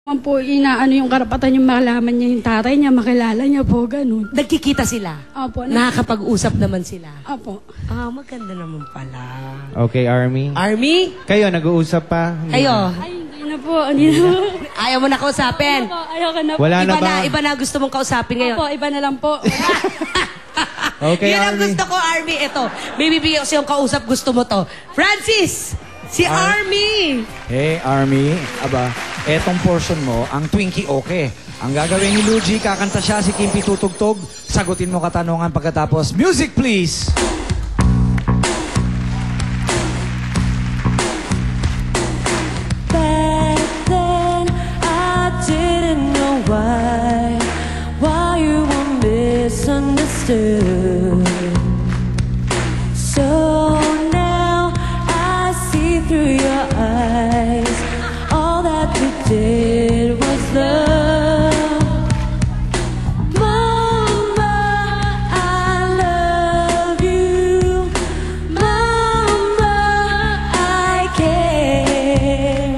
Po, inaano yung karapatan yung malaman niya yung tatay niya, makilala niya po, ganun. Nagkikita sila? Opo. Nakakapag-usap naman sila? Opo. Ah, maganda naman pala. Okay, Army. Army? Kayo, nag-uusap pa? Kayo? Ay, hindi na po. Hindi na po. Ayaw mo na kausapin? Opo, ayaw ka na po. Wala na ba? Iba na gusto mong kausapin ngayon? Opo, iba na lang po. Okay, Yun ang Army. gusto ko, Army. Ito, may bibigyan ko siyang kausap, gusto mo to. Francis! Si Army! Hey, Army. Aba, etong portion mo, ang Twinkie okay. Ang gagawin ni Luigi, kakanta siya, si Kimpi tutugtog. Sagutin mo katanungan pagkatapos. Music, please! Back then, I didn't know why you were misunderstood. So now I see through your eyes. All that you did was love. Mama, I love you. Mama, I care.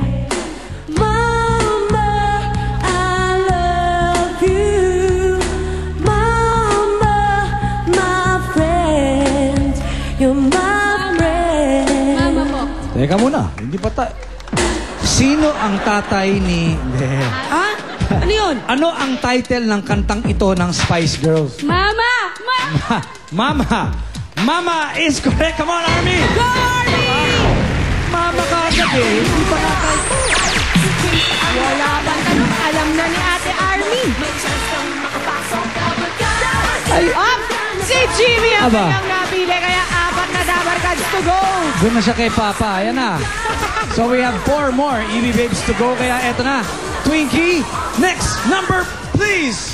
Mama, I love you. Mama, my friend. You're my friend. Mama po. Teka muna, hindi pa tayo. Sino ang tatay ni... Ha? Ano yun? Ano ang title ng kantang ito ng Spice Girls? Mama! Mama! Mama is correct! Come on, Army! Go, Army! Mama ka agad eh. Hindi pa natin. Wala bang tanong? Alam na ni Ate Army. Ay, Si Jimmy ang Aba. kanyang napili, kaya 4 na Dabar Cards to go. doon na siya kay Papa. Ayan na. So we have 4 more EB Babes to go. Kaya eto na. Twinkie, next number, please!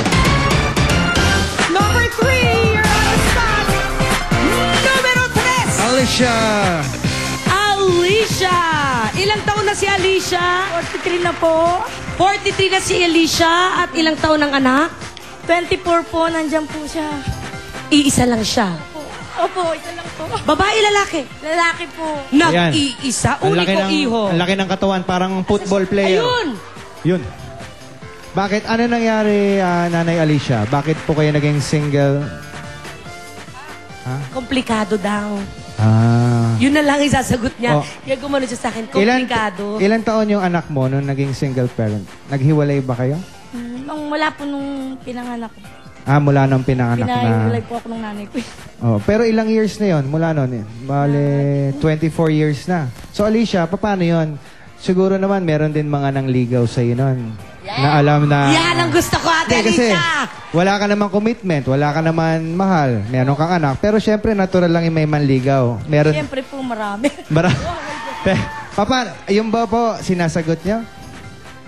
Number 3, you're on the spot. Numero 3. Alicia! Alicia! Ilang taon na si Alicia? 43 na po. 43 na si Alicia at ilang taon ang anak? 24 po, nandyan po siya. Iisa lang siya. Opo, isa lang po. Babae, lalaki? Lalaki po. Nag-iisa? Ang laki Uniko ng, iho. ang laki ng katawan, parang football player. Ayun! Yun. Bakit? Ano nangyari, Nanay Alicia? Bakit po kayo naging single? Komplikado daw. Ah. Yun na lang isasagot niya. Oh. Kaya gumano siya sa akin, komplikado. Ilan taon yung anak mo nung naging single parent? Naghiwalay ba kayo? Nung wala po nung pinanganak ko. Ah, mula nung pinanganak na. Pinahiwalay po ako ng nanay ko. Oh, pero ilang years na yon mula noon? Bale, 24 years na. So Alicia, paano yon? Siguro naman meron din mga nangligaw sa iyo noon. Na alam na... Yan ang gusto ko, Ate Hindi, kasi Alicia! wala ka namang commitment, wala ka naman mahal, meron kang anak. Pero syempre, natural lang yung may manligaw. Meron... Siyempre po marami. Papa, yung ba po sinasagot niya?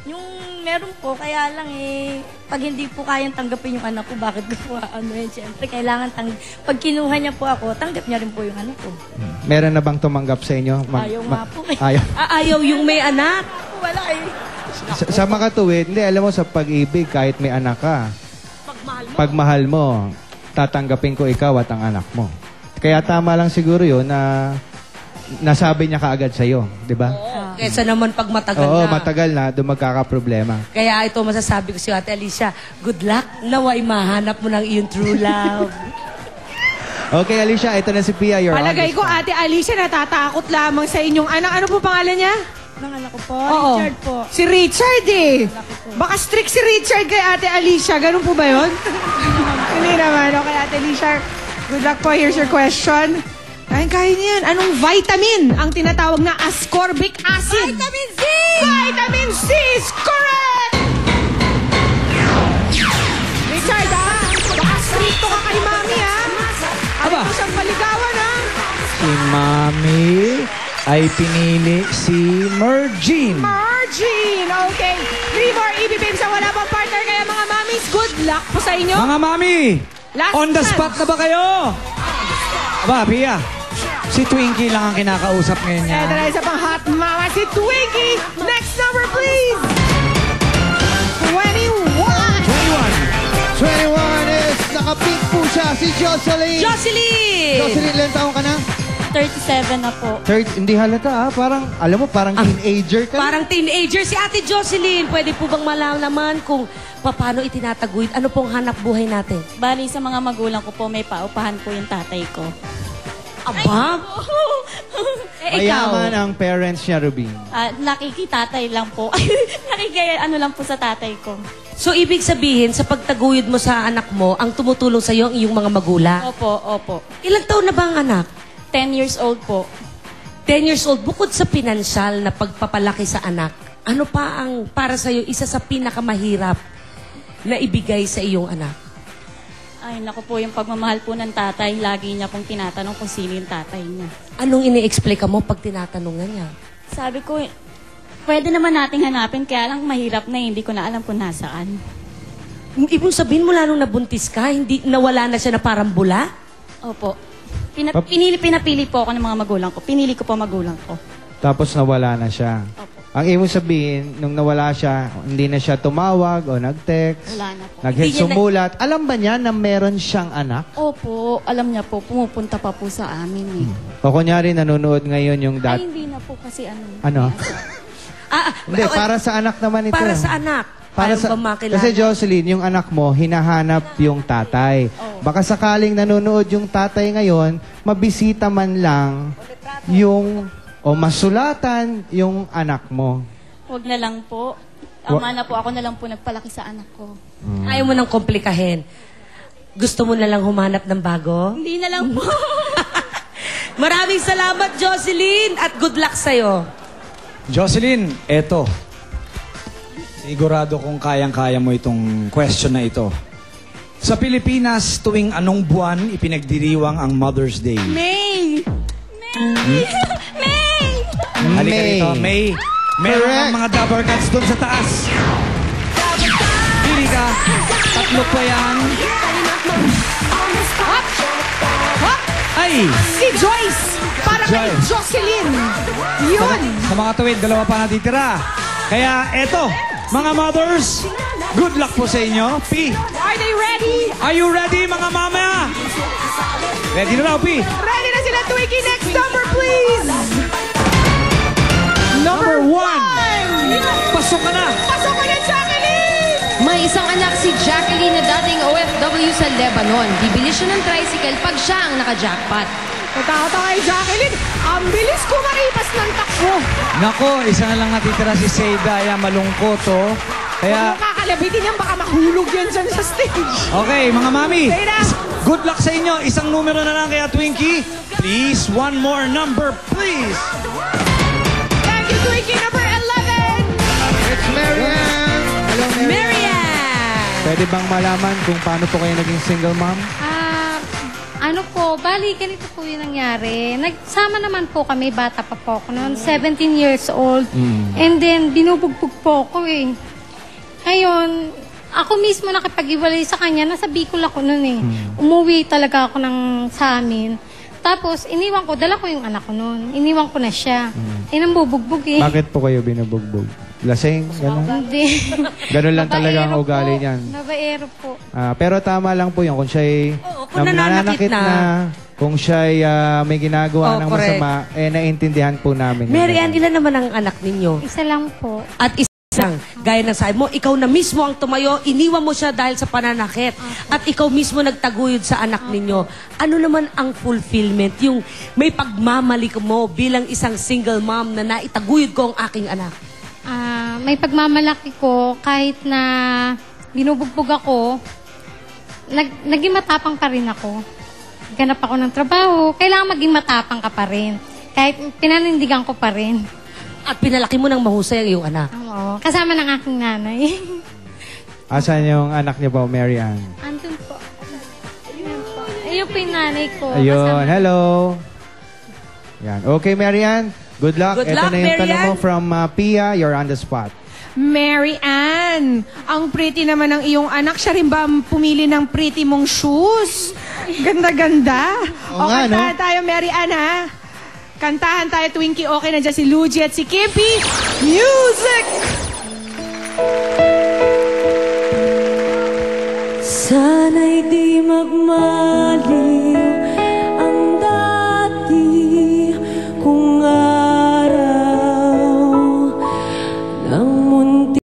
Yung meron po, kaya lang pag hindi po kayang tanggapin yung anak ko, bakit ko po siyempre, kailangan pag kinuha niya po ako, tanggap niya rin po yung anak ko. Meron na bang tumanggap sa inyo? Ayaw nga po eh. Ayaw. Ayaw yung may anak. Wala Sa makatuwid, hindi, alam mo, sa pag-ibig, kahit may anak ka, pag mahal mo, tatanggapin ko ikaw at ang anak mo. Kaya tama lang siguro yun na nasabi niya kaagad sa'yo, di ba? Kesa naman pag matagal Oo, na. matagal na, doon magkakaproblema. Kaya ito masasabi ko si Ate Alicia, good luck, naway mahanap mo ng iyong true love. Okay, Alicia, ito na si Pia. You're Palagay ko, on the spot. Ate Alicia, natatakot lamang sa inyong anak. Ano po pangalan niya? ng anak ko po. Oo. Richard po. Si Richard eh. Baka strict si Richard kay Ate Alicia. Ganun po ba yun? Hindi naman. Okay, Ate Alicia. Good luck po. Here's your question. Kaya niyan. Anong vitamin ang tinatawag na ascorbic acid? Vitamin C! Vitamin C is correct! Richard, baka stricto ka kay Mami, ha? Ano po siyang paligawan, ha? Si Mami ay pinili si Mergine. Margin! Okay. 3 more EB Babes na wala pang partner. Kaya mga mamis, good luck po sa inyo. Mga Mami, Last on the chance. spot na ba kayo? Aba, Pia, si Twinkie lang ang kinakausap ngayon niya. Ito na isa pang hot mama, si Twinkie. Next number, please. 21. 21 is nakapink po siya, si Jocelyn. Jocelyn! Jocelyn, ilan taong ka na? 37 na po. Hindi halata Parang, alam mo, parang teenager ka. Parang teenager. Si Ate Jocelyn, pwede po bang malaman kung paano itinataguyod? Ano pong hanap buhay natin? Bali, sa mga magulang ko po, may paupahan po yung tatay ko. Aba? Mayaman ang parents niya, Rubin. Nakikitatay lang po. Ano lang po sa tatay ko. So, ibig sabihin, sa pagtaguyod mo sa anak mo, ang tumutulong sa iyo ang iyong mga magulang? Opo. Ilang taon na ba ang anak? 10 years old po. 10 years old. Bukod sa pinansyal na pagpapalaki sa anak, ano pa ang para sa iyo isa sa pinakamahirap na ibigay sa iyong anak? Ay, naku po, yung pagmamahal po ng tatay, lagi niya pong tinatanong kung sino yung tatay niya. Anong ini-explain mo pag tinatanong niya? Sabi ko, pwede naman nating hanapin, kaya lang mahirap na, hindi ko na alam kung nasaan. Ibig sabihin mula nung nabuntis ka, hindi nawala na siya na parang bula? Opo. Pinapili po ako ng mga magulang ko. Pinili ko po magulang ko. Tapos nawala na siya. Opo. Ang ibig sabihin, nung nawala siya, hindi na siya tumawag o nag-text, Wala na po. sumulat. Alam ba niya na meron siyang anak? Opo, alam niya po, pumupunta pa po sa amin eh. O kunyari, nanonood ngayon yung Ay, hindi na po kasi ano. Ano? Hindi, Para para sa anak naman ito. para sa anak. Para Ayaw sa, ba makilala? kasi Jocelyn, yung anak mo, hinahanap yung tatay. Baka sakaling nanonood yung tatay ngayon, mabisita man lang yung, o masulatan yung anak mo. Huwag na lang po. Tama na po, ako na lang po nagpalaki sa anak ko. Ayaw mo nang komplikahin. Gusto mo na lang humanap ng bago? Hindi na lang po. Maraming salamat, Jocelyn, at good luck sa'yo. Jocelyn, eto. Sigurado kung kayang-kaya mo itong question na ito. Sa Pilipinas, tuwing anong buwan ipinagdiriwang ang Mother's Day? May! May! Halika rito, May. Meron Correct. kang mga Dabber Cats doon sa taas. Pili ka. Tatlo pa yan. Ay! Si Joyce! Para kay Joyce. Jocelyn! Yun! Sa mga tuwid, dalawa pa natitira. Kaya eto, mga mothers, good luck po sa inyo. P, Are they ready? are you ready mga mama? Ready na raw, P. Ready na sila, Twiggy. Next number, please! Number 1. Pasok ka na. Pasok ka na, Jacqueline! May isang anak si Jacqueline na dating OFW sa Lebanon. Bibili siya ng tricycle pag siya ang naka-jackpot. Natakot ako kay Jacqueline. Ang bilis ko maripas ng takbo. Nako, isa na lang natitira si Seydaya. Malungkot, oh. Kaya, Huwag mo kakalabitin yan, baka mahulog yan dyan sa stage. okay, mga mami. Seyda! Good luck sa inyo. Isang numero na lang kaya, Twinkie. Please, one more number, please. Thank you, Twiggy. Number 11. It's Marian! Hello, Marian! Marian! Pwede bang malaman kung paano po kayo naging single mom? Ano po, bali, ganito po yung nangyari. Nagsama naman po kami, bata pa po ako noon, 17 years old. And then, binubugbog po ako eh. Ngayon, ako mismo nakipag-iwalay sa kanya, nasa Bicol ako noon eh. Umuwi talaga ako sa amin. Tapos, iniwan ko, dala ko yung anak ko noon. Iniwan ko na siya. Nambubugbog eh. Bakit po kayo binubugbog? Lasing? Ganun? Hindi. Ganun lang talaga ang Babaero ugali po. niyan. Babaero po. Pero tama lang po yun. Kung siya'y kung nananakit na. kung siya'y may ginagawa ng correct. masama, naintindihan po namin. yun. Marian, ilan naman ang anak ninyo? Isa lang po. At isang, gaya ng sabi mo, ikaw na mismo ang tumayo, iniwan mo siya dahil sa pananakit. At ikaw mismo nagtaguyod sa anak ninyo. Ano naman ang fulfillment? Yung may pagmamalik mo bilang isang single mom na naitaguyod ko ang aking anak. May pagmamalaki ko kahit na binubugbog ako, naging matapang pa rin ako. Ganap ako ng trabaho, kailangan maging matapang ka pa rin. Kahit pinanindigan ko pa rin. At pinalaki mo ng mahusay ang iyong anak. Oo. Kasama ng aking nanay. Asan yung anak niyo po, Marian? Andun po. Ayun po. Ayun po yung nanay ko. Ayun, Kasama- hello. Yan. Okay, Marian. Good luck. Good Ito luck, na yung tanong mo Marian. from Pia. You're on the spot. Mary Ann, ang pretty naman ng iyong anak. Siya rin ba ang pumili ng pretty mong shoes? Ganda-ganda. Oo nga, no? kantahan tayo, Mary Ann, ha? Kantahan tayo, Twinkie. Okay, nandiyan si Luigi at si Kimpy. Music!